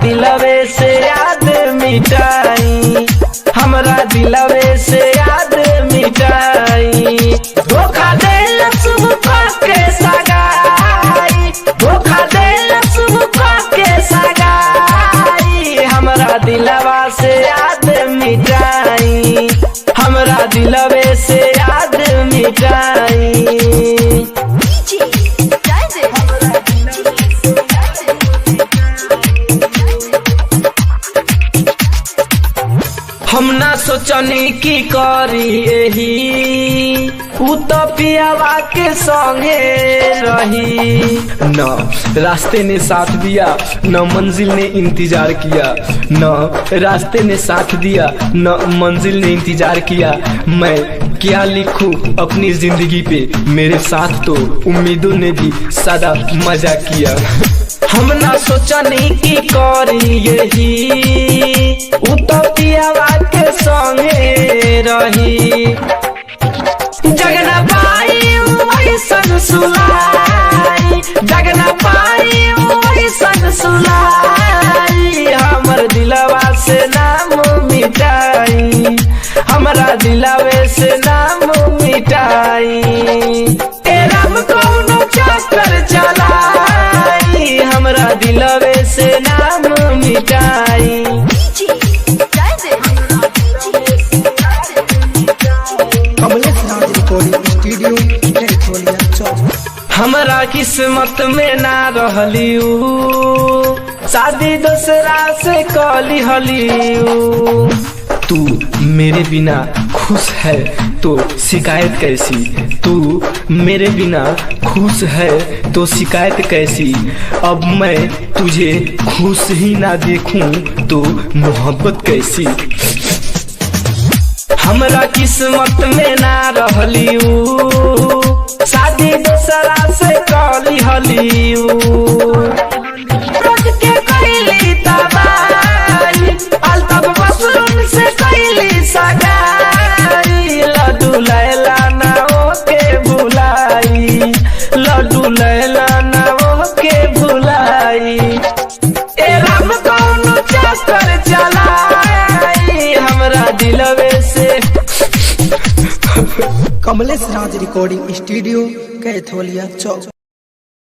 दिलवे से याद मिटाई, हमरा दिलवे से याद मिटाई। धोखा देला सुबह के सगाई, धोखा देला सुबह के सगाई। हमरा दिलवा से याद मिटाई, हमरा दिलवे से याद मिटाई। हम ना सोचनी की करी यही, उ तो पियावा के संगे रही। न रास्ते ने साथ दिया, न मंजिल ने इंतजार किया, न रास्ते ने साथ दिया, न मंजिल ने इंतजार किया। मैं क्या लिखूं अपनी जिंदगी पे, मेरे साथ तो उम्मीदों ने भी सदा मजा किया। हम ना सोचनी की करी यही, उ तो पियावा के संगे रही। जगना पाई ऐसन सुलाई, जगना पाई ऐसन सुलाई। हमर दिलवा से नाम मिटाई, हमरा दिलवे से नाम मिटाई। ए राम कौनो चक्कर चलाई, हमरा दिलवे से नाम मिटाई। हमरा किस्मत में ना रहली उ, शादी दूसरा से कली हली। तू मेरे बिना खुश है तो शिकायत कैसी, तू मेरे बिना खुश है तो शिकायत कैसी। अब मैं तुझे खुश ही ना देखूं तो मोहब्बत कैसी। हमरा किस्मत में ना रहली उ, शादी दूसरा से कली हली। रोज के कैली तबाही, अल्ताफ मसरूम से कैली सगाई। लड्डू लैला ना ओके भुलाई, लड्डू लैला ना ओके भुलाई। ए राम कौनो चक्कर चलाई, हमरा दिलवे से। कमलेश राज रिकॉर्डिंग स्टूडियो कैथोलिया चौक।